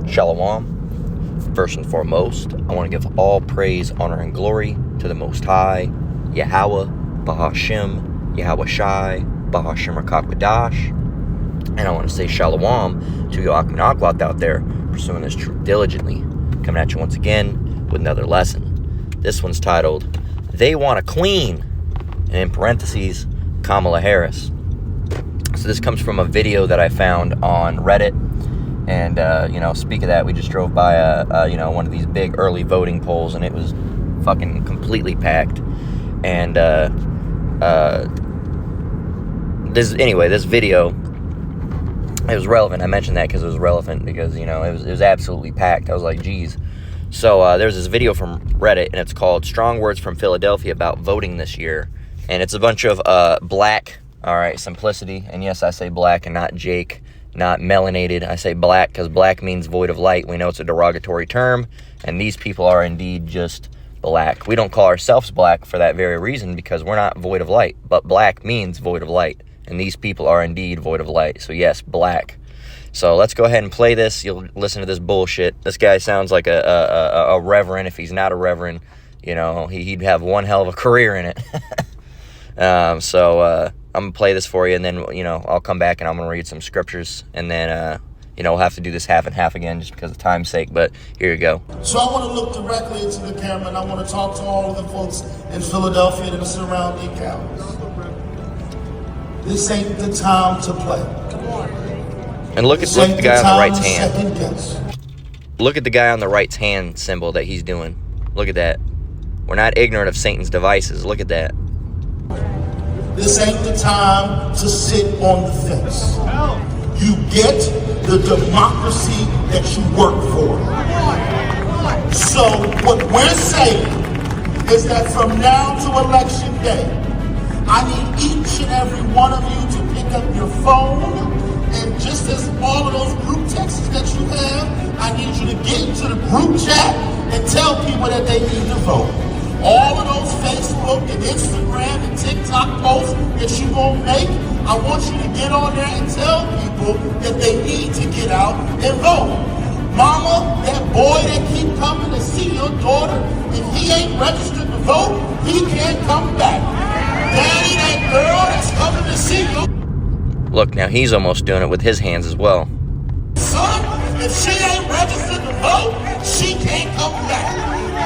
Shalom. First and foremost, I want to give all praise, honor, and glory to the Most High, Yahweh, Bahashem, Yahweh Shai, Bahashem Rakakwadash. And I want to say Shalom to your Akmanaklat out there, pursuing this truth diligently. Coming at you once again with another lesson. This one's titled, They Want a Queen, and in parentheses, Kamala Harris. So this comes from a video that I found on Reddit. And, speak of that, we just drove by, one of these big early voting polls, and it was fucking completely packed. And, this video, it was relevant. I mentioned that because it was relevant because, it was absolutely packed. I was like, geez. So, there's this video from Reddit, and it's called Strong Words from Philadelphia about voting this year. And it's a bunch of, black, simplicity. And yes, I say black and not Jake. Not melanated. I say black because black means void of light. We know it's a derogatory term, and these people are indeed just black. We don't call ourselves black for that very reason, because we're not void of light, but black means void of light, and these people are indeed void of light. So yes, black. So let's go ahead and play this. You'll listen to this bullshit. This guy sounds like a reverend. If he's not a reverend, he'd have one hell of a career in it. I'm going to play this for you, and then, I'll come back and I'm going to read some scriptures, and then, we'll have to do this half and half again just because of time's sake, but here you go. So I want to look directly into the camera, and I want to talk to all of the folks in Philadelphia and the surrounding counties. This ain't the time to play. And look at the guy on the right's hand. Look at the guy on the right's hand symbol that he's doing. Look at that. We're not ignorant of Satan's devices. Look at that. This ain't the time to sit on the fence. You get the democracy that you work for. So what we're saying is that from now to election day, I need each and every one of you to pick up your phone, and just as all of those group texts that you have, I need you to get into the group chat and tell people that they need to vote. All of those Facebook and Instagram and TikTok posts that you're going to make, I want you to get on there and tell people that they need to get out and vote. Mama, that boy that keep coming to see your daughter, if he ain't registered to vote, he can't come back. Daddy, that girl that's coming to see you. Look, now he's almost doing it with his hands as well. Son, if she ain't registered to vote, she can't come back.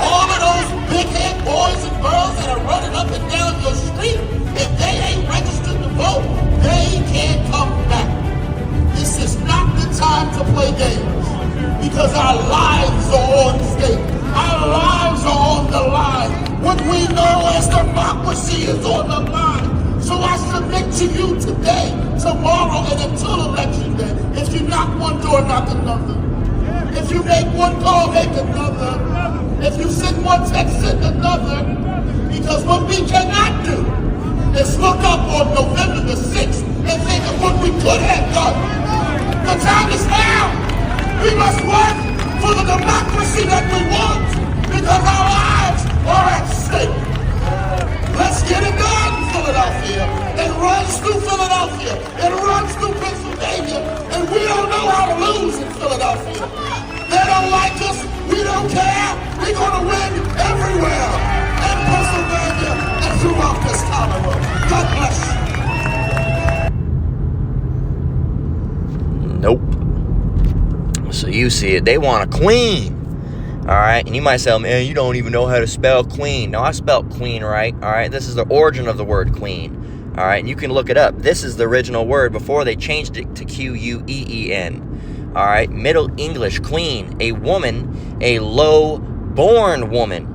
All of those big head boys and girls that are running up and down your street, if they ain't registered to vote, they can't come back. This is not the time to play games, because our lives are on stake. Our lives are on the line. What we know as democracy is on the line. So I submit to you today, tomorrow, and until election day. If you knock one door, knock another. If you make one call, make another. If you send one text, send another. Because what we cannot do is look up on November the 6th and think of what we could have done. The time is now. We must work for the democracy that we want, because our lives are at stake. Let's get it done, Philadelphia. It runs through Philadelphia. It runs through Pennsylvania. And we don't know how to lose in Philadelphia. They don't like us. We don't care. We're going to win everywhere. In Pennsylvania and throughout this Commonwealth. God bless. Nope. So you see it. They want a queen. Alright, and you might say, man, you don't even know how to spell queen. No, I spelled queen right. Alright, this is the origin of the word queen. Alright, and you can look it up. This is the original word before they changed it to Queen. Alright, Middle English, queen, a woman, a low-born woman.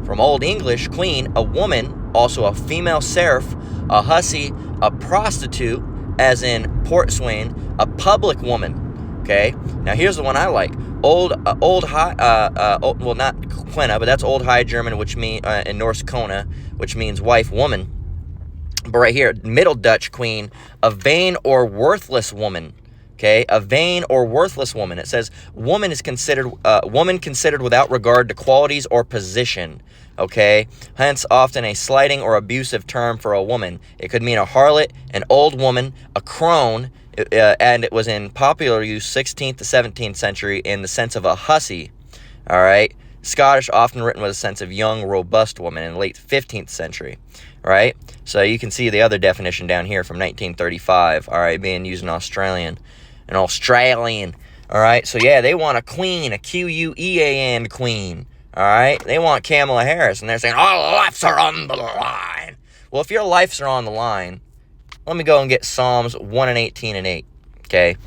From Old English, queen, a woman, also a female serf, a hussy, a prostitute, as in portswain, a public woman. Okay, now here's the one I like. Old High, well, not Quena, but that's Old High German, which means in Norse Kona, which means wife, woman. But right here, Middle Dutch queen, a vain or worthless woman. Okay, a vain or worthless woman. It says woman is considered woman considered without regard to qualities or position. Okay, hence often a slighting or abusive term for a woman. It could mean a harlot, an old woman, a crone. and it was in popular use 16th to 17th century in the sense of a hussy. All right. Scottish, often written with a sense of young, robust woman in the late 15th century. Right. So you can see the other definition down here from 1935. All right, being used in Australian. All right. So yeah, they want a queen, a Quean queen. All right. They want Kamala Harris, and they're saying all lives are on the line. Well, if your lives are on the line, let me go and get Psalms 1 and 18 and 8. Okay.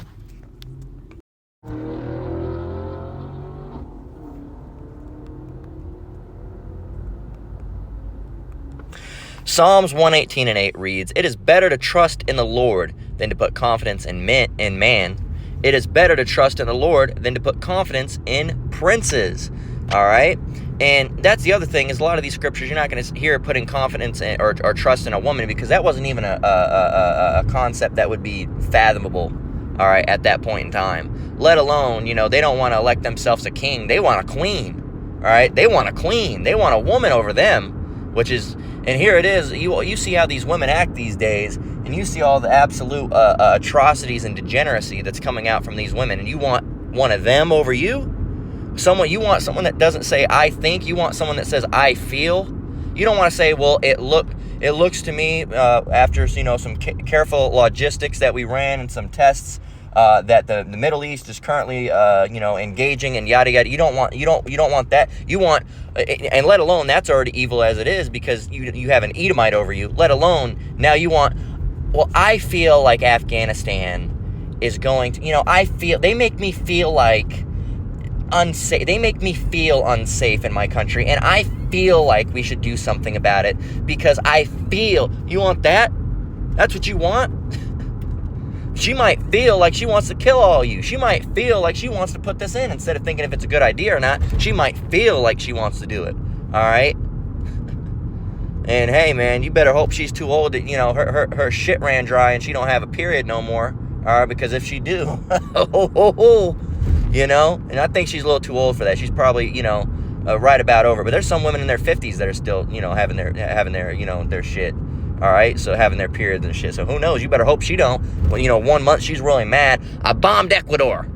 Psalms 118 and 8 reads, "It is better to trust in the Lord than to put confidence in man. It is better to trust in the Lord than to put confidence in princes." All right? And that's the other thing, is a lot of these scriptures, you're not going to hear putting confidence in, or trust in a woman, because that wasn't even a concept that would be fathomable, all right, at that point in time. Let alone, they don't want to elect themselves a king. They want a queen, all right? They want a queen. They want a woman over them, which is... And here it is. You see how these women act these days, and you see all the absolute atrocities and degeneracy that's coming out from these women, and you want one of them over you? You want someone that doesn't say "I think." You want someone that says "I feel." You don't want to say, "Well, it looks to me after some careful logistics that we ran and some tests that the Middle East is currently engaging and yada yada." You don't want that. You want, and let alone that's already evil as it is, because you have an Edomite over you. Let alone now you want, well, I feel like Afghanistan is going to, I feel, they make me feel like unsafe. They make me feel unsafe in my country, and I feel like we should do something about it because I feel. You want that? That's what you want? She might feel like she wants to kill all you. She might feel like she wants to put this in instead of thinking if it's a good idea or not. She might feel like she wants to do it. All right? And hey, man, you better hope she's too old that, her shit ran dry and she don't have a period no more. All right? Because if she do, and I think she's a little too old for that. She's probably, right about over. But there's some women in their 50s that are still, having their their shit. All right, so having their periods and shit. So who knows? You better hope she don't. Well, 1 month she's really mad. I bombed Ecuador,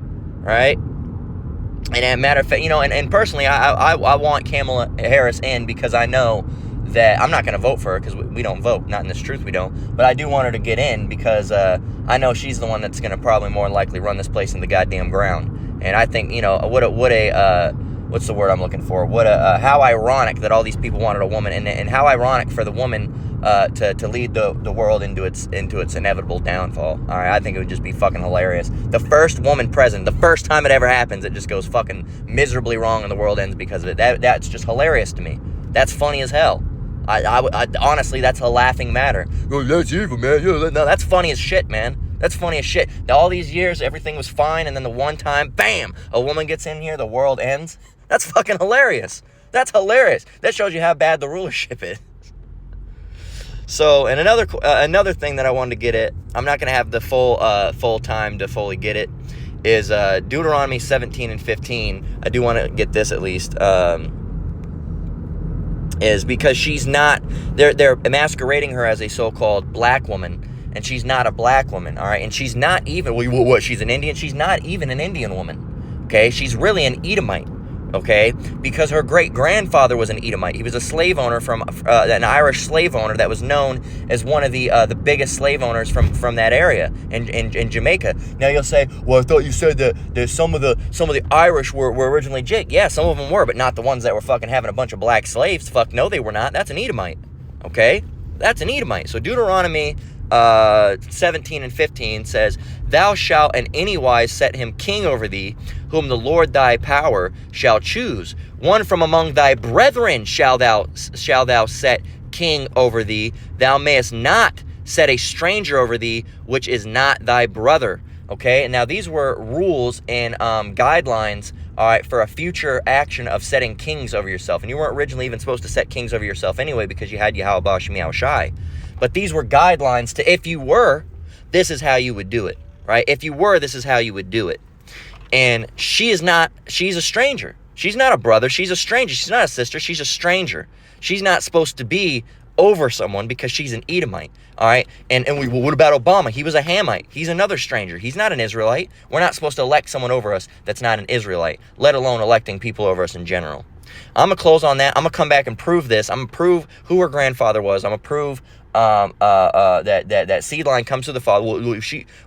right? And as a matter of fact, and personally, I want Kamala Harris in because I know that I'm not going to vote for her because we don't vote. Not in this truth, we don't. But I do want her to get in because I know she's the one that's going to probably more likely run this place in the goddamn ground. And I think, what's the word I'm looking for? How ironic that all these people wanted a woman, and how ironic for the woman to lead the world into its inevitable downfall. All right, I think it would just be fucking hilarious. The first woman president, the first time it ever happens, it just goes fucking miserably wrong, and the world ends because of it. That's just hilarious to me. That's funny as hell. I honestly, that's a laughing matter. Oh, that's evil, man. No, that's funny as shit, man. That's funny as shit. All these years, everything was fine, and then the one time, bam, a woman gets in here, the world ends. That's fucking hilarious. That's hilarious. That shows you how bad the rulership is. So, and another thing that I wanted to get at, I'm not going to have the full time to fully get it, is Deuteronomy 17 and 15. I do want to get this at least. Is because she's not, they're masquerading her as a so-called black woman, and she's not a black woman, all right? And she's not even, what, she's an Indian? She's not even an Indian woman, okay? She's really an Edomite, okay? Because her great-grandfather was an Edomite. He was a slave owner from, an Irish slave owner that was known as one of the biggest slave owners from that area in Jamaica. Now you'll say, well, I thought you said that some of the Irish were originally Jake. Yeah, some of them were, but not the ones that were fucking having a bunch of black slaves. Fuck no, they were not. That's an Edomite, okay? That's an Edomite. So Deuteronomy 17 and 15 says, "Thou shalt in any wise set him king over thee, whom the Lord thy power shall choose. One from among thy brethren shall thou set king over thee. Thou mayest not set a stranger over thee, which is not thy brother." Okay, and now these were rules and guidelines, all right, for a future action of setting kings over yourself. And you weren't originally even supposed to set kings over yourself anyway, because you had Yahweh Shemi Shai. But these were guidelines to, if you were, this is how you would do it, right? If you were, this is how you would do it. And she's a stranger. She's not a brother. She's a stranger. She's not a sister. She's a stranger. She's not supposed to be over someone because she's an Edomite, all right? And well, what about Obama? He was a Hamite. He's another stranger. He's not an Israelite. We're not supposed to elect someone over us that's not an Israelite, let alone electing people over us in general. I'm going to close on that. I'm going to come back and prove this. I'm going to prove who her grandfather was. I'm going to prove that seed line comes through the father.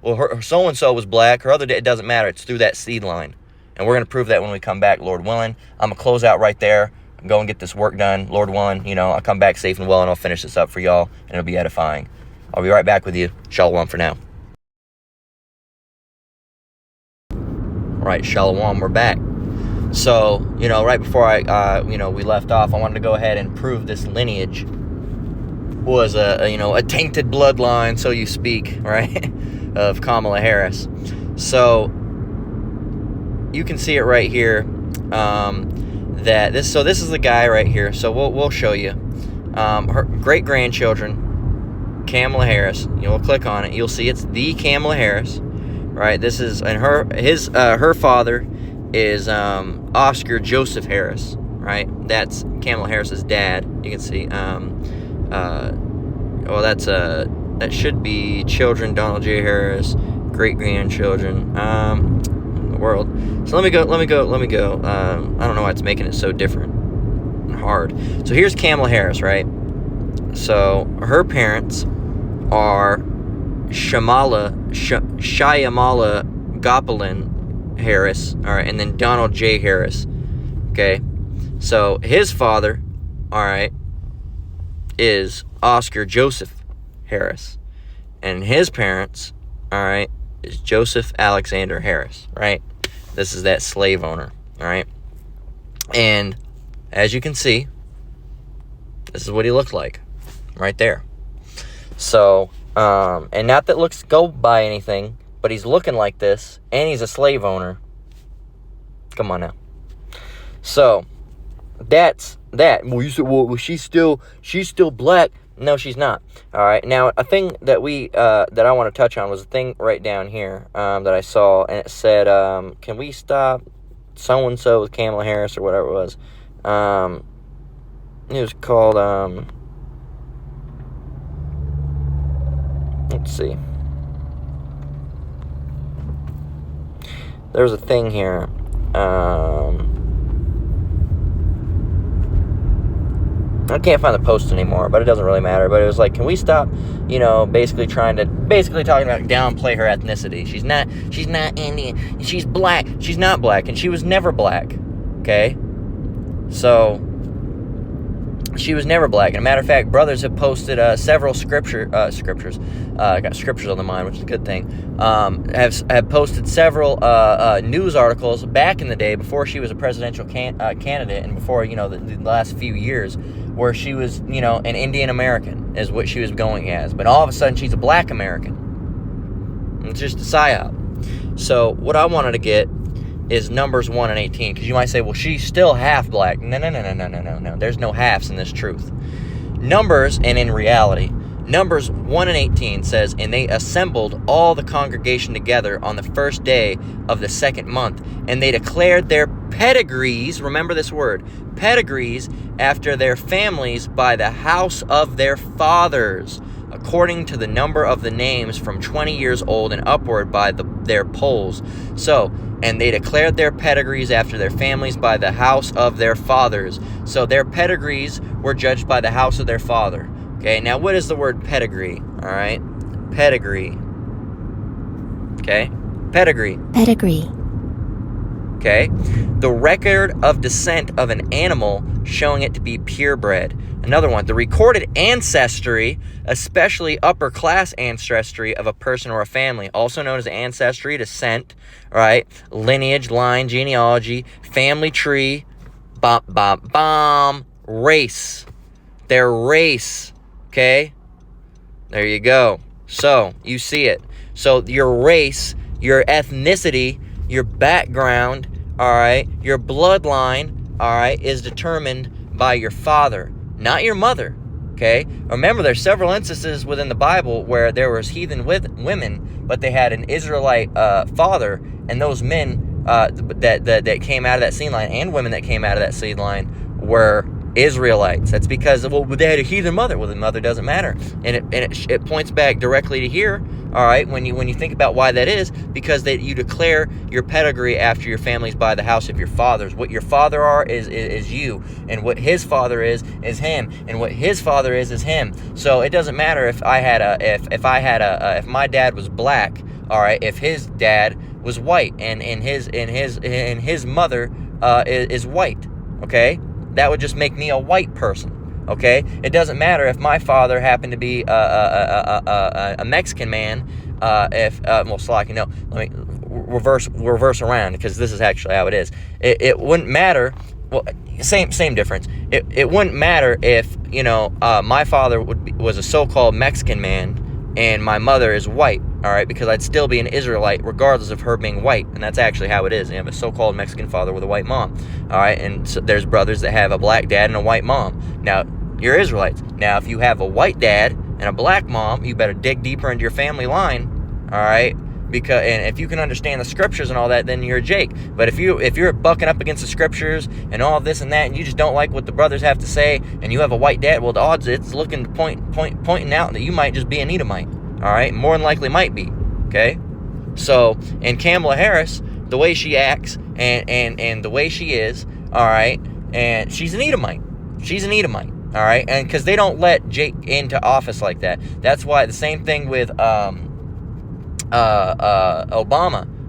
Well, her so-and-so was black. Her other, it doesn't matter. It's through that seed line. And we're going to prove that when we come back, Lord willing. I'm going to close out right there. Go and get this work done, Lord willing. You know, I'll come back safe and well, and I'll finish this up for y'all, and it'll be edifying. I'll be right back with you. Shalom for now. All right, shalom, we're back. So, you know, right before we left off, I wanted to go ahead and prove this lineage was a tainted bloodline, so you speak, right, of Kamala Harris. So you can see it right here. This is the guy right here. So we'll show you her great grandchildren, Kamala Harris. You'll click on it. You'll see it's the Kamala Harris, right? This is and her father is Oscar Joseph Harris, right? That's Kamala Harris's dad. You can see. That should be children. Donald J. Harris, great grandchildren. World. So let me go. I don't know why it's making it so different and hard. So here's Kamala Harris, right? So her parents are Shyamala Gopalin Harris, all right, and then Donald J. Harris. Okay, so his father, all right, is Oscar Joseph Harris, and his parents, all right, is Joseph Alexander Harris, right? This is that slave owner, all right? And as you can see, this is what he looked like right there. So, and not that looks go by anything, but he's looking like this, and he's a slave owner. Come on now. So, that's that. Well, you said, well, she's still black. No, she's not. All right. Now, a thing that that I want to touch on was a thing right down here that I saw, and it said, "Can we stop so and so with Kamala Harris or whatever it was?" It was called. Let's see. There's a thing here. I can't find the post anymore, but it doesn't really matter. But it was like, can we stop, basically talking about downplay her ethnicity. She's not Indian. She's black. She's not black, and she was never black. Okay? So, she was never black. And a matter of fact, brothers have posted several scriptures. I got scriptures on the mind, which is a good thing. Have posted several news articles back in the day before she was a presidential candidate, and before the last few years, where she was an Indian American is what she was going as, but all of a sudden she's a black American. It's just a psyop. So what I wanted to get is Numbers 1 and 18, because you might say, well, she's still half black. No. There's no halves in this truth. Numbers, and in reality, Numbers 1 and 18 says, "And they assembled all the congregation together on the first day of the second month, and they declared their pedigrees," remember this word, pedigrees, "after their families by the house of their fathers, according to the number of the names from 20 years old and upward by their polls." So, and they declared their pedigrees after their families by the house of their fathers. So their pedigrees were judged by the house of their father. Okay, now what is the word pedigree? All right, pedigree. Okay, pedigree. Pedigree. Okay, the record of descent of an animal showing it to be purebred. Another one, the recorded ancestry, especially upper class ancestry of a person or a family, also known as ancestry, descent, right? Lineage, line, genealogy, family tree, race. Their race. Okay, there you go. So you see it. So your race, your ethnicity, your background, all right, your bloodline, all right, is determined by your father, not your mother. Okay, remember, there's several instances within the Bible where there was heathen women, but they had an Israelite father, and those men that came out of that seed line, and women that came out of that seed line, were Israelites. That's because, well, they had a heathen mother. Well, the mother doesn't matter, and it points back directly to here. All right, when you think about why that is, because that you declare your pedigree after your family's by the house of your fathers. What your father are is you, and what his father is him, and what his father is him. So it doesn't matter if my dad was black. All right, if his dad was white, and his mother is white. Okay. That would just make me a white person, okay? It doesn't matter if my father happened to be a Mexican man. Let me reverse around, because this is actually how it is. It wouldn't matter. Well, same difference. It wouldn't matter if my father was a so-called Mexican man and my mother is white. All right, because I'd still be an Israelite regardless of her being white, and that's actually how it is. You have a so-called Mexican father with a white mom. All right, and so there's brothers that have a black dad and a white mom. Now, you're Israelites. Now, if you have a white dad and a black mom, you better dig deeper into your family line. All right, and if you can understand the scriptures and all that, then you're a Jake. But if you're bucking up against the scriptures and all this and that, and you just don't like what the brothers have to say, and you have a white dad, well, the odds it's looking to pointing out that you might just be an Edomite. All right, more than likely might be, okay? So, and Kamala Harris, the way she acts and the way she is, all right, and she's an Edomite. She's an Edomite, all right? And because they don't let Jake into office like that. That's why the same thing with Obama,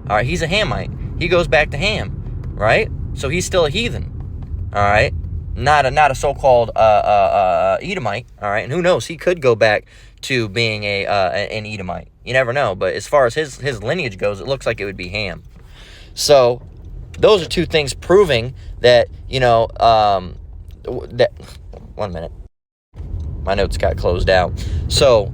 all right? He's a Hamite. He goes back to Ham, right? So he's still a heathen, all right? Not a so-called Edomite, all right? And who knows? He could go back to being an Edomite. You never know. But as far as his lineage goes, it looks like it would be Ham. So those are two things proving that that. 1 minute, my notes got closed out. So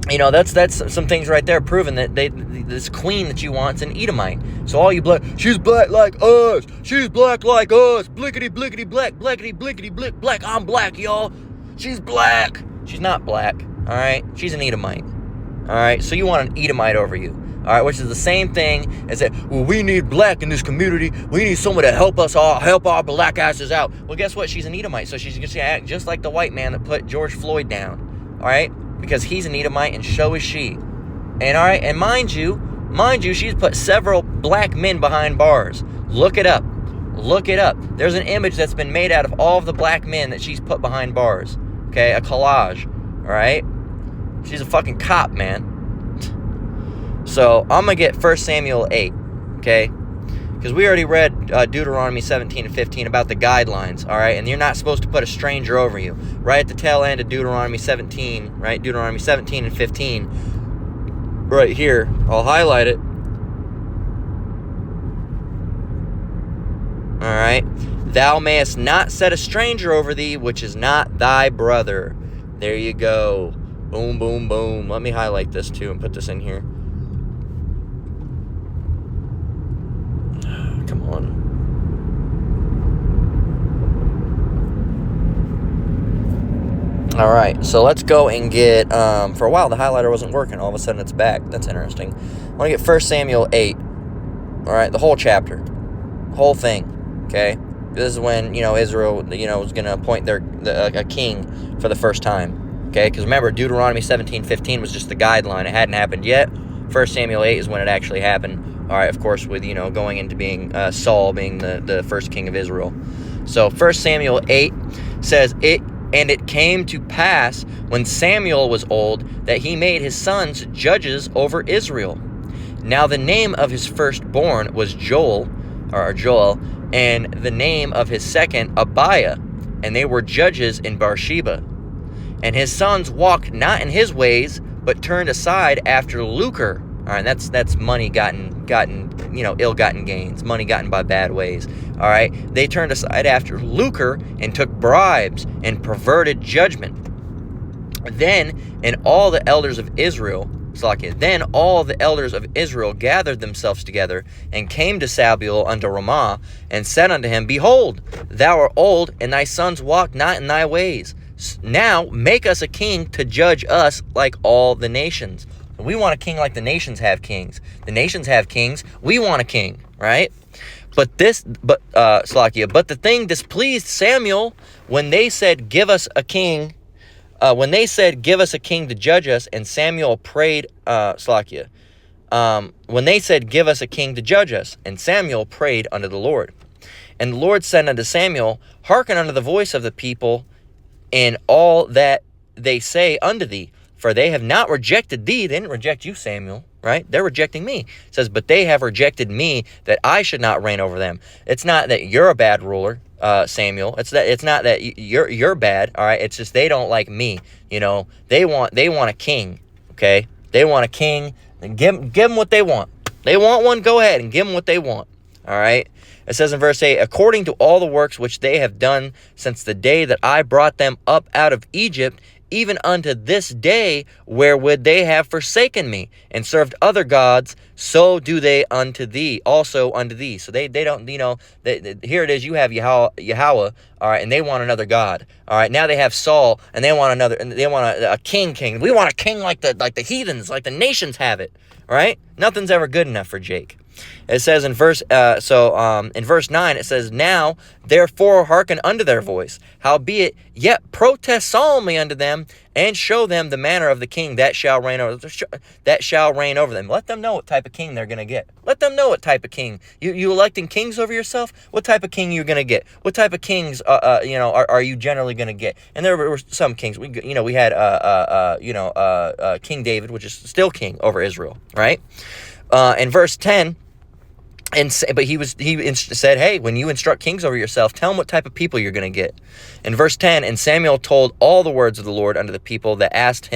that's some things right there proving that this queen that you want is an Edomite. So all you black, she's black like us. She's black like us. Blickety blickety black, blackety blickety blick black. I'm black, y'all. She's black. She's not black. All right. She's an Edomite. All right. So you want an Edomite over you. All right, which is the same thing as that. Well, we need black in this community. We need someone to help us all, help our black asses out. Well, guess what? She's an Edomite, so she's going to act just like the white man that put George Floyd down. All right, because he's an Edomite, and so is she. And all right, and mind you, she's put several black men behind bars. Look it up. Look it up. There's an image that's been made out of all of the black men that she's put behind bars. Okay, a collage. All right, she's a fucking cop, man. So I'm going to get 1 Samuel 8, okay? Because we already read Deuteronomy 17 and 15 about the guidelines, all right? And you're not supposed to put a stranger over you. Right at the tail end of Deuteronomy 17, right? Deuteronomy 17 and 15, right here. I'll highlight it. All right? Thou mayest not set a stranger over thee, which is not thy brother. There you go. Boom, boom, boom. Let me highlight this too and put this in here. Come on. All right, so let's go and get, for a while the highlighter wasn't working. All of a sudden it's back. That's interesting. I want to get 1 Samuel 8. All right, the whole chapter. The whole thing, okay? This is when, Israel, was going to appoint a king for the first time, okay? Because remember, Deuteronomy 17:15 was just the guideline. It hadn't happened yet. 1 Samuel 8 is when it actually happened. All right, of course, with, going into being Saul being the first king of Israel. So 1 Samuel 8 says, And it came to pass, when Samuel was old, that he made his sons judges over Israel. Now the name of his firstborn was Joel, and the name of his second Abiah, and they were judges in Beersheba. And his sons walked not in his ways, but turned aside after lucre. All right, that's money gotten, ill-gotten gains, money gotten by bad ways. All right, they turned aside after lucre and took bribes and perverted judgment. Then all the elders of Israel gathered themselves together and came to Samuel unto Ramah and said unto him, Behold, thou art old, and thy sons walk not in thy ways. Now make us a king to judge us like all the nations. We want a king like the nations have kings. The nations have kings. We want a king, right? Slakia, but the thing displeased Samuel when they said, give us a king. When they said, give us a king to judge us, and Samuel prayed, when they said, give us a king to judge us, and Samuel prayed unto the Lord. And the Lord said unto Samuel, hearken unto the voice of the people in all that they say unto thee, for they have not rejected thee. They didn't reject you, Samuel, right? They're rejecting me. It says, but they have rejected me, that I should not reign over them. It's not that you're a bad ruler, Samuel. It's not that you're bad, all right? It's just they don't like me, you know. They want a king, okay? They want a king, and give them what they want. They want one, go ahead and give them what they want, all right? It says in verse 8, according to all the works which they have done since the day that I brought them up out of Egypt, even unto this day, wherewith they have forsaken me and served other gods, so do they unto thee, also unto thee. So they don't, you know, here it is, you have Yahweh, all right, and they want another god, all right. Now they have Saul, and they want a king. We want a king like the heathens, like the nations have it, right? Nothing's ever good enough for Jake. It says in verse 9, it says, now therefore hearken unto their voice, howbeit yet protest solemnly unto them, and show them the manner of the king that shall reign over them. Let them know what type of king they're going to get. Let them know what type of king. You electing kings over yourself? What type of king you're going to get? What type of kings are you generally going to get? And there were some kings. We had King David, which is still king over Israel, right? In verse 10, but he said, hey, when you instruct kings over yourself, tell them what type of people you're going to get. In verse 10, and Samuel told all the words of the Lord unto the people that asked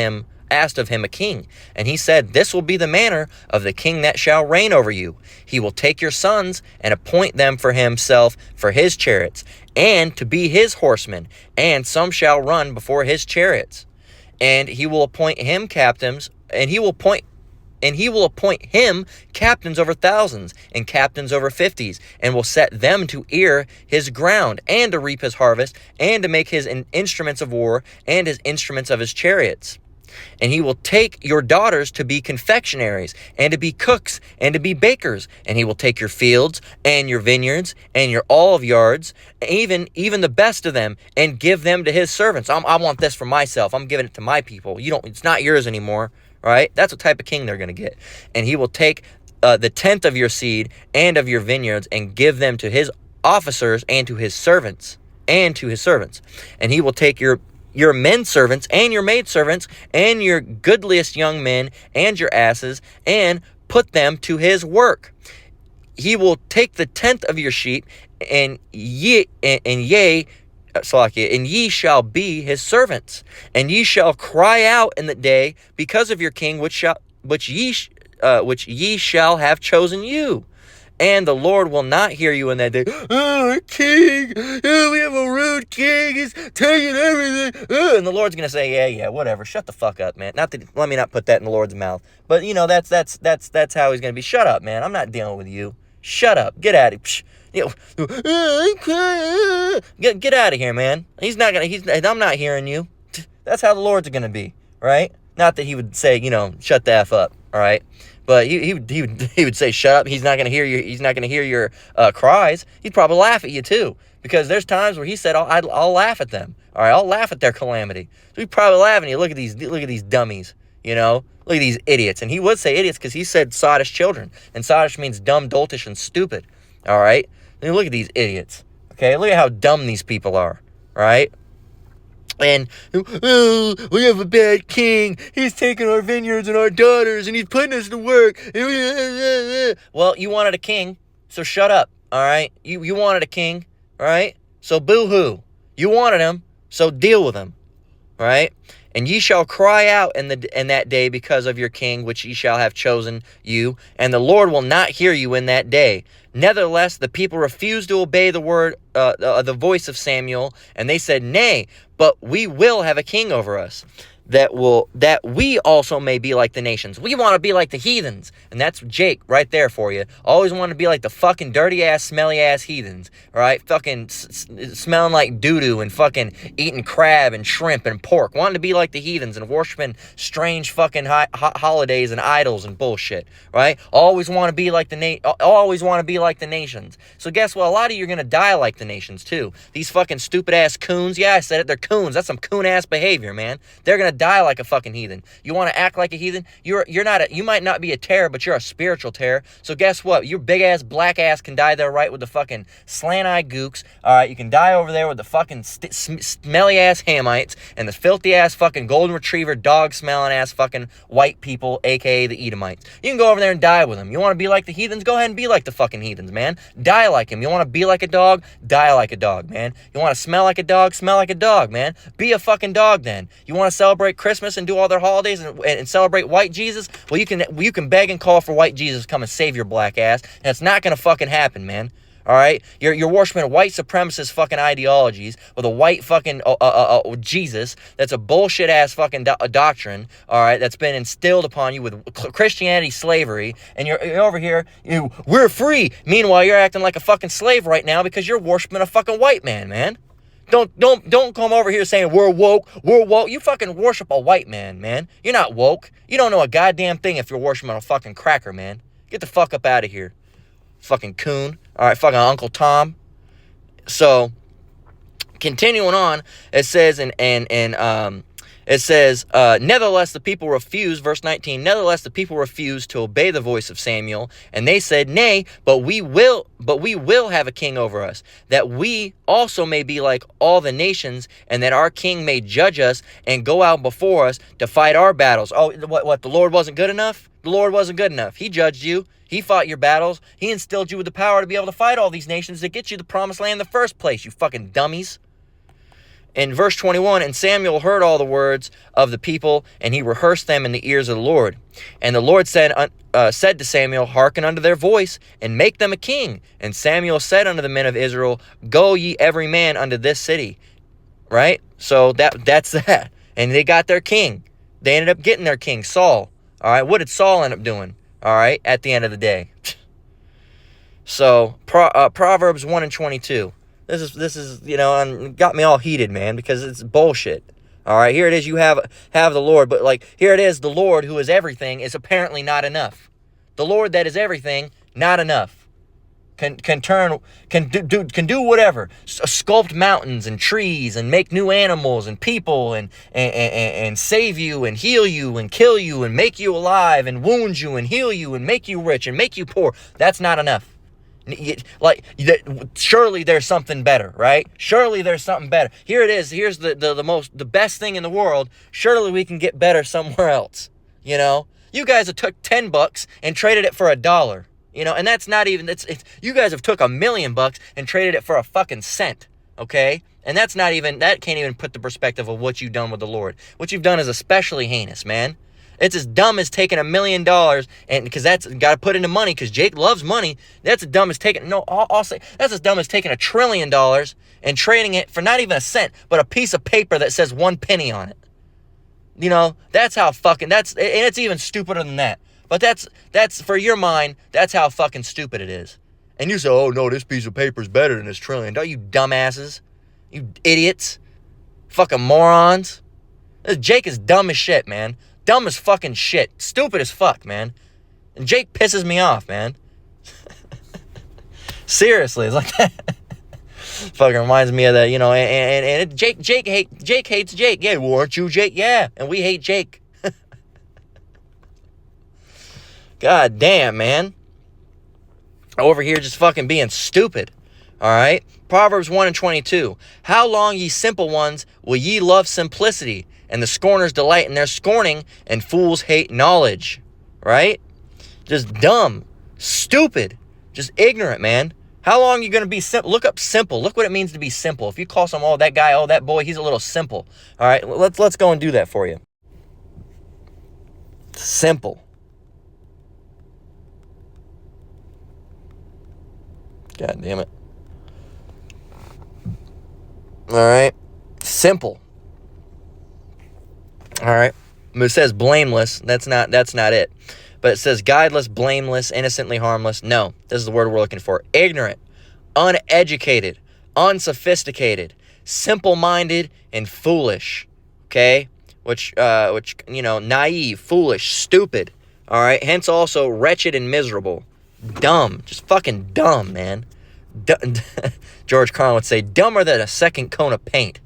of him a king. And he said, this will be the manner of the king that shall reign over you. He will take your sons and appoint them for himself for his chariots, and to be his horsemen, and some shall run before his chariots. And he will appoint him captains, and he will appoint him captains over thousands and captains over 50s, and will set them to ear his ground, and to reap his harvest, and to make his instruments of war, and his instruments of his chariots. And he will take your daughters to be confectionaries, and to be cooks, and to be bakers. And he will take your fields, and your vineyards, and your olive yards, even the best of them, and give them to his servants. I want this for myself. I'm giving it to my people. It's not yours anymore. Right? That's what type of king they're going to get. And he will take the tenth of your seed and of your vineyards, and give them to his officers and to his servants. And he will take your men servants and your maid servants and your goodliest young men and your asses, and put them to his work. He will take the tenth of your sheep, and ye shall be his servants, and ye shall cry out in the day because of your king, which ye shall have chosen you. And the Lord will not hear you in that day. Oh, our king! Oh, we have a rude king. He's taking everything. Oh. And the Lord's gonna say, yeah, whatever. Shut the fuck up, man. Let me not put that in the Lord's mouth. But that's how he's gonna be. Shut up, man. I'm not dealing with you. Shut up. Get out of here. Get out of here, man. I'm not hearing you. That's how the Lord's going to be, right? Not that he would say, shut the F up, all right? But he would say, shut up. He's not going to hear you. He's not going to hear your cries. He'd probably laugh at you too, because there's times where he said, I'll laugh at them. All right, I'll laugh at their calamity. So he'd probably laugh at you. Look at these dummies, Look at these idiots. And he would say idiots because he said sottish children. And sottish means dumb, doltish, and stupid. All right? And look at these idiots. Okay? Look at how dumb these people are. Right? And, we have a bad king. He's taking our vineyards and our daughters, and he's putting us to work. Well, you wanted a king, so shut up. All right? You wanted a king. All right? So boo-hoo. You wanted him, so deal with him. All right? And ye shall cry out in that day because of your king, which ye shall have chosen you, and the Lord will not hear you in that day. Nevertheless, the people refused to obey the voice of Samuel, and they said, nay, but we will have a king over us. that we also may be like the nations. We want to be like the heathens. And that's Jake right there for you. Always want to be like the fucking dirty ass, smelly ass heathens. All right? Fucking smelling like doo-doo and fucking eating crab and shrimp and pork. Wanting to be like the heathens and worshiping strange fucking holidays and idols and bullshit. Right? Always want to be like the nations. So guess what? A lot of you are going to die like the nations too. These fucking stupid ass coons. Yeah, I said it. They're coons. That's some coon ass behavior, man. They're going to die like a fucking heathen. You want to act like a heathen? You might not be a terror, but you're a spiritual terror. So guess what? Your big ass black ass can die there, right, with the fucking slant eye gooks. All right, you can die over there with the fucking smelly ass Hamites and the filthy ass fucking golden retriever dog smelling ass fucking white people, aka the Edomites. You can go over there and die with them. You want to be like the heathens? Go ahead and be like the fucking heathens, man. Die like them. You want to be like a dog? Die like a dog, man. You want to smell like a dog? Smell like a dog, man. Be a fucking dog then. You want to celebrate Christmas and do all their holidays and celebrate white Jesus? Well, you can beg and call for white Jesus to come and save your black ass, and it's not gonna fucking happen, man. All right, you're worshiping white supremacist fucking ideologies with a white fucking Jesus that's a bullshit ass fucking doctrine. All right, that's been instilled upon you with Christianity slavery, and you're over here. We're free. Meanwhile, you're acting like a fucking slave right now because you're worshiping a fucking white man, man. Don't come over here saying we're woke. You fucking worship a white man, man. You're not woke. You don't know a goddamn thing if you're worshiping a fucking cracker, man. Get the fuck up out of here. Fucking coon. All right, fucking Uncle Tom. So, continuing on, it says nevertheless the people refused, verse 19, nevertheless the people refused to obey the voice of Samuel, and they said, nay, but we will have a king over us, that we also may be like all the nations, and that our king may judge us and go out before us to fight our battles. Oh, what, the Lord wasn't good enough? The Lord wasn't good enough. He judged you. He fought your battles. He instilled you with the power to be able to fight all these nations to get you the promised land in the first place, you fucking dummies. In verse 21, and Samuel heard all the words of the people, and he rehearsed them in the ears of the Lord. And the Lord said to Samuel, hearken unto their voice, and make them a king. And Samuel said unto the men of Israel, go ye every man unto this city. Right? So that's that. And they got their king. They ended up getting their king, Saul. All right, what did Saul end up doing? All right, at the end of the day. So, Proverbs 1 and 22. This is and got me all heated, man, because it's bullshit. All right, here it is. You have the Lord, but like here it is. The Lord, who is everything, is apparently not enough. The Lord that is everything, not enough. Can do whatever. Sculpt mountains and trees and make new animals and people and save you and heal you and kill you and make you alive and wound you and heal you and make you rich and make you poor. That's not enough. Surely there's something better, right? Surely there's something better. Here it is. Here's the best thing in the world. Surely we can get better somewhere else. You guys have took $10 and traded it for $1. And that's not even, you guys have took $1 million and traded it for a fucking cent, okay? And that can't even put the perspective of what you've done with the Lord. What you've done is especially heinous, man. It's as dumb as taking $1 million, and because that's got to put into money, because Jake loves money. That's as dumb as I'll say, that's as dumb as taking $1 trillion and trading it for not even a cent, but a piece of paper that says 1 penny on it. That's how fucking, and it's even stupider than that. But that's for your mind, that's how fucking stupid it is. And you say, oh no, this piece of paper is better than this trillion. Don't you dumbasses? You idiots. Fucking morons. Jake is dumb as shit, man. Dumb as fucking shit. Stupid as fuck, man. And Jake pisses me off, man. Seriously, it's like that. Fucking reminds me of that, and Jake hates Jake. Yeah, well, aren't you Jake? Yeah, and we hate Jake. God damn, man. Over here just fucking being stupid. All right? Proverbs 1 and 22. How long, ye simple ones, will ye love simplicity, and the scorners delight in their scorning, and fools hate knowledge? Right? Just dumb. Stupid. Just ignorant, man. How long are you going to be simple? Look up simple. Look what it means to be simple. If you call someone, that guy, that boy, he's a little simple. All right? Let's go and do that for you. Simple. God damn it. All right. Simple. All right. It says blameless. That's not it. But it says guideless, blameless, innocently harmless. No, this is the word we're looking for. Ignorant, uneducated, unsophisticated, simple-minded, and foolish. Okay? Which naive, foolish, stupid. All right? Hence also wretched and miserable. Dumb. Just fucking dumb, man. George Carlin would say, dumber than a second cone of paint.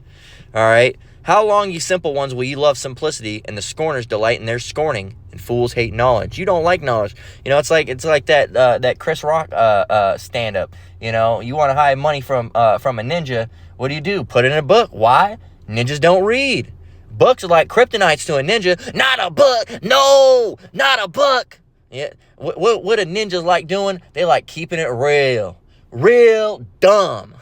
All right? How long, ye simple ones, will ye love simplicity, and the scorners delight in their scorning, and fools hate knowledge? You don't like knowledge. It's like that Chris Rock stand-up. You want to hide money from a ninja. What do? Put it in a book. Why? Ninjas don't read. Books are like kryptonites to a ninja. Not a book. No, not a book. Yeah. What do ninjas like doing? They like keeping it real dumb.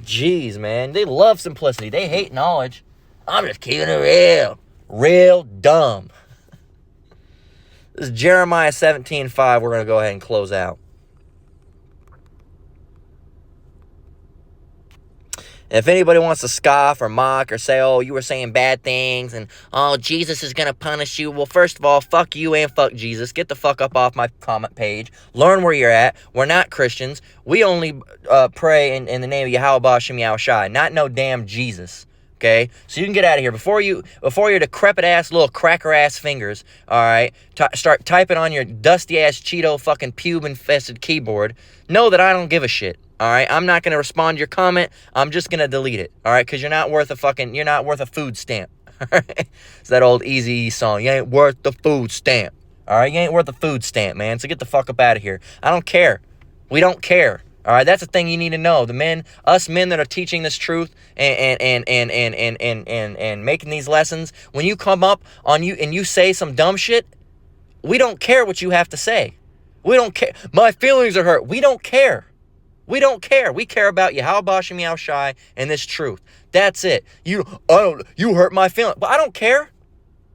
Jeez, man. They love simplicity. They hate knowledge. I'm just keeping it real dumb. This is Jeremiah 17:5. We're going to go ahead and close out. If anybody wants to scoff or mock or say, oh, you were saying bad things and, oh, Jesus is going to punish you. Well, first of all, fuck you and fuck Jesus. Get the fuck up off my comment page. Learn where you're at. We're not Christians. We only pray in the name of Yahweh Bashem Yahushai, not no damn Jesus. Okay? So you can get out of here. Before your decrepit-ass little cracker-ass fingers, all right, start typing on your dusty-ass Cheeto fucking pube-infested keyboard, know that I don't give a shit. All right, I'm not going to respond to your comment. I'm just going to delete it. All right, because you're not worth a food stamp. All right, it's that old Eazy-E song. You ain't worth the food stamp. All right, you ain't worth a food stamp, man. So get the fuck up out of here. I don't care. We don't care. All right, that's the thing you need to know. Us men that are teaching this truth and making these lessons, when you come up on you and you say some dumb shit, we don't care what you have to say. We don't care. My feelings are hurt. We don't care. We don't care. We care about Yahweh Bashem Yahushai and this truth. That's it. You hurt my feelings. But I don't care.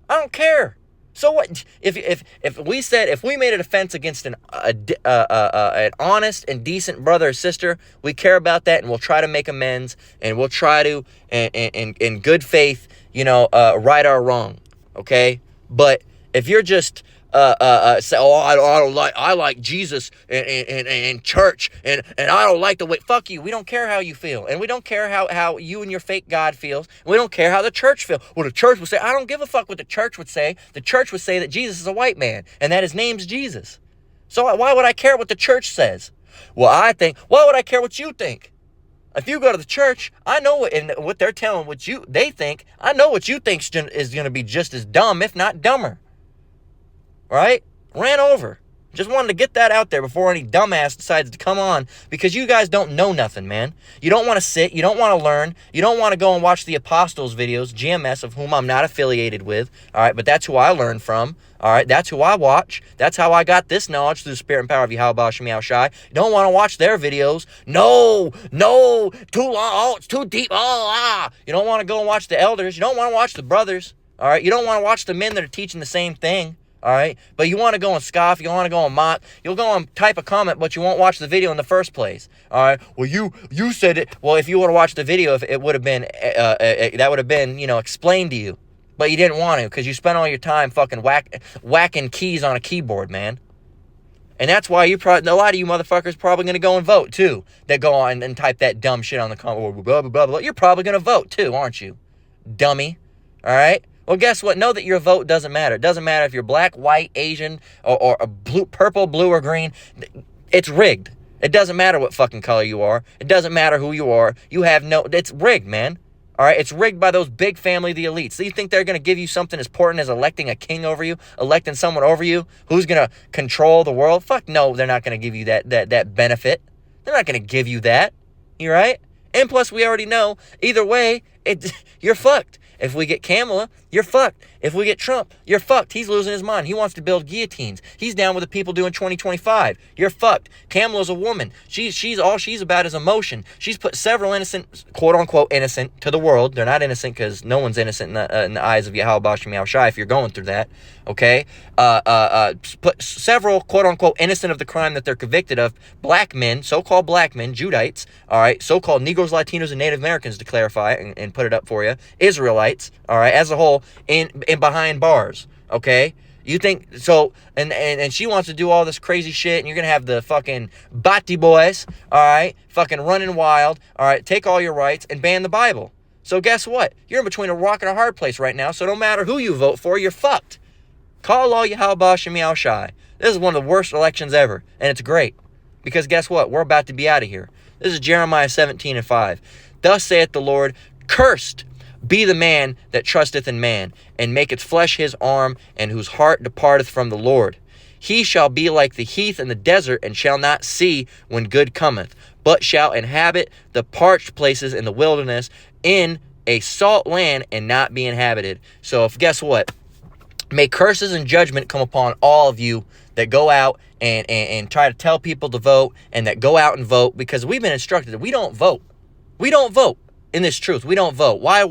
I don't care. So what? If we made a defense against an honest and decent brother or sister, we care about that and we'll try to make amends and we'll try to in good faith, right our wrong. Okay? But if you're just say, oh, I like Jesus and church and I don't like the way. Fuck you. We don't care how you feel, and we don't care how you and your fake God feels. And we don't care how the church feels. Well, the church would say, I don't give a fuck what the church would say. The church would say that Jesus is a white man and that his name's Jesus. So why would I care what the church says? Well, why would I care what you think? If you go to the church, I know what they're telling they think. I know what you think is going to be just as dumb, if not dumber. Right? Ran over. Just wanted to get that out there before any dumbass decides to come on, because you guys don't know nothing, man. You don't want to sit. You don't want to learn. You don't want to go and watch the Apostles videos, GMS, of whom I'm not affiliated with. All right, but that's who I learned from. All right, that's who I watch. That's how I got this knowledge through the spirit and power of Yahweh Bashem Yahushai. You don't want to watch their videos. No, too long. Oh, it's too deep. You don't want to go and watch the elders. You don't want to watch the brothers. All right, you don't want to watch the men that are teaching the same thing. All right, but you want to go and scoff, you want to go and mock, you'll go and type a comment, but you won't watch the video in the first place. All right, well, you said it. Well, if you would have watched the video, if it would have been that would have been explained to you, but you didn't want to because you spent all your time fucking whacking keys on a keyboard, man. And that's why a lot of you motherfuckers probably going to go and vote too. That go on and type that dumb shit on the comment, blah blah blah blah. You're probably going to vote too, aren't you, dummy? All right. Well, guess what? Know that your vote doesn't matter. It doesn't matter if you're black, white, Asian, or blue, purple, blue, or green. It's rigged. It doesn't matter what fucking color you are. It doesn't matter who you are. It's rigged, man. All right? It's rigged by those big family, the elites. So you think they're going to give you something as important as electing a king over you, electing someone over you who's going to control the world? Fuck no, they're not going to give you that benefit. They're not going to give you that. You right? And plus, we already know, either way, you're fucked. If we get Kamala, you're fucked. If we get Trump, you're fucked. He's losing his mind. He wants to build guillotines. He's down with the people doing 2025. You're fucked. Kamala's a woman. She's all she's about is emotion. She's put several innocent, quote unquote innocent, to the world. They're not innocent because no one's innocent in the eyes of Yahweh Bashem Yahushai if you're going through that. Okay? Put several, quote unquote, innocent of the crime that they're convicted of, black men, so-called black men, Judites, all right, so-called Negroes, Latinos, and Native Americans, to clarify and put it up for you, Israelites, Israelites, all right, as a whole, in behind bars, okay? You think so? And she wants to do all this crazy shit, and you're gonna have the fucking Bati boys, all right, fucking running wild, all right, take all your rights and ban the Bible. So guess what? You're in between a rock and a hard place right now. So no matter who you vote for, you're fucked. Call all Yahweh Shem Shai. This is one of the worst elections ever, and it's great because guess what? We're about to be out of here. This is Jeremiah 17:5. Thus saith the Lord, cursed be the man that trusteth in man, and maketh flesh his arm, and whose heart departeth from the Lord. He shall be like the heath in the desert, and shall not see when good cometh, but shall inhabit the parched places in the wilderness, in a salt land, and not be inhabited. So if guess what? May curses and judgment come upon all of you that go out and try to tell people to vote, and that go out and vote, because we've been instructed that we don't vote. We don't vote. In this truth, we don't vote. Why?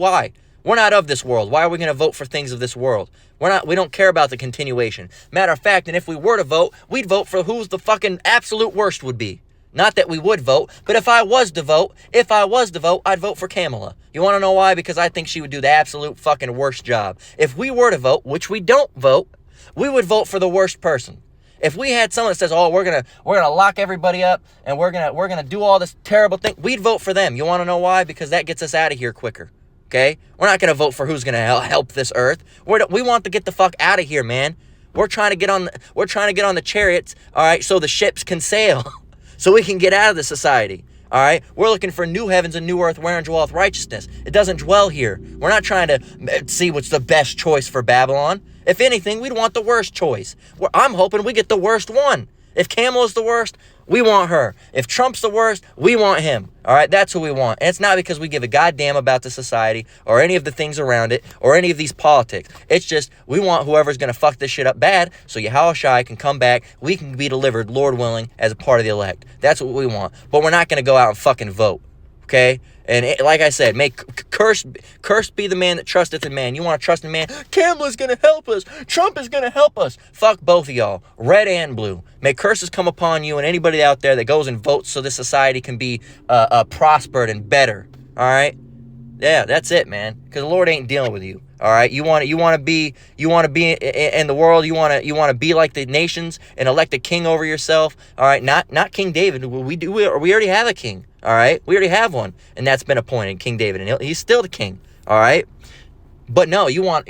We're not of this world. Why are we going to vote for things of this world? We don't care about the continuation. Matter of fact, and if we were to vote, we'd vote for who's the fucking absolute worst would be. Not that we would vote, but if I was to vote, I'd vote for Kamala. You want to know why? Because I think she would do the absolute fucking worst job. If we were to vote, which we don't vote, we would vote for the worst person. If we had someone that says, "Oh, we're gonna lock everybody up and we're gonna do all this terrible thing," we'd vote for them. You want to know why? Because that gets us out of here quicker. Okay, we're not gonna vote for who's gonna help this earth. We want to get the fuck out of here, man. We're trying to get on the chariots, all right, so the ships can sail, so we can get out of the society. All right, we're looking for new heavens and new earth wherein dwelleth righteousness. It doesn't dwell here. We're not trying to see what's the best choice for Babylon. If anything, we'd want the worst choice. I'm hoping we get the worst one. If Kamala's the worst, we want her. If Trump's the worst, we want him. All right, that's who we want. And it's not because we give a goddamn about the society or any of the things around it or any of these politics. It's just we want whoever's going to fuck this shit up bad so Yahweh Shai can come back. We can be delivered, Lord willing, as a part of the elect. That's what we want. But we're not going to go out and fucking vote. Okay? And like I said, cursed be the man that trusteth in man. You want to trust in man? Kamala's going to help us. Trump is going to help us. Fuck both of y'all, red and blue. May curses come upon you and anybody out there that goes and votes so this society can be prospered and better. All right? Yeah, that's it, man. Because the Lord ain't dealing with you. All right, you want to be in the world. You want to be like the nations and elect a king over yourself. All right, not King David. We already have a king. All right, we already have one, and that's been appointed, King David, and he's still the king. All right, but no, you want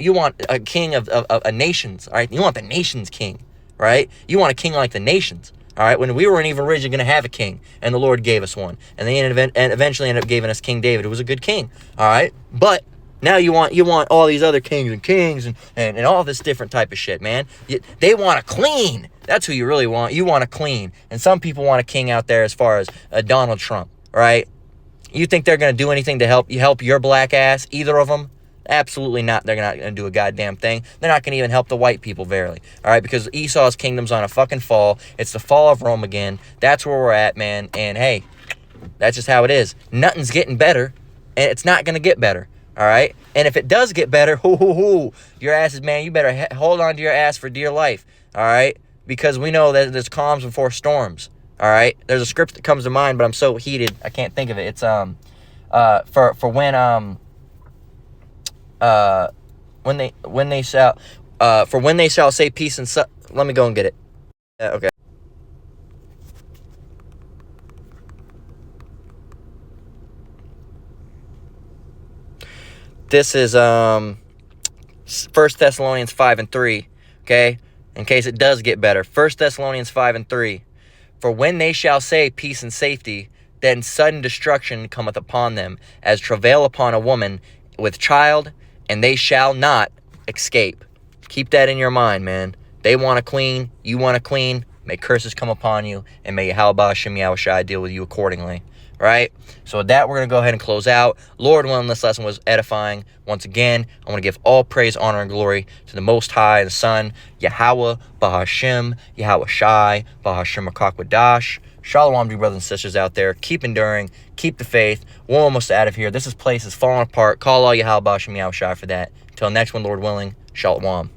a king of nations. All right, you want the nations king. Right, you want a king like the nations. All right, when we weren't even originally going to have a king, and the Lord gave us one, and they eventually ended up giving us King David, who was a good king. All right, but now you want all these other kings and all this different type of shit, man. They want a queen. That's who you really want. You want a queen. And some people want a king out there as far as Donald Trump, right? You think they're going to do anything to help your black ass, either of them? Absolutely not. They're not going to do a goddamn thing. They're not going to even help the white people, verily. All right, because Esau's kingdom's on a fucking fall. It's the fall of Rome again. That's where we're at, man. And hey, that's just how it is. Nothing's getting better, and it's not going to get better. All right, and if it does get better, your asses, man, you better hold on to your ass for dear life. All right, because we know that there's calms before storms. All right, there's a script that comes to mind, but I'm so heated I can't think of it. It's for when they shall say peace and let me go and get it. Okay. This is 1 Thessalonians 5:3, okay? In case it does get better. 1 Thessalonians 5:3. For when they shall say peace and safety, then sudden destruction cometh upon them, as travail upon a woman with child, and they shall not escape. Keep that in your mind, man. They want a queen, you want a queen. May curses come upon you, and may Yahweh Shem Yahushai deal with you accordingly. Right? So with that, we're going to go ahead and close out. Lord willing, this lesson was edifying. Once again, I want to give all praise, honor, and glory to the Most High, the Son, Yahweh, Bahashem, Yahweh Shai, Bahashem Akakwadash. Shalom to you brothers and sisters out there. Keep enduring. Keep the faith. We're almost out of here. This place is falling apart. Call all Yahweh Bahashem Yahushai for that. Until next one, Lord willing, Shalom.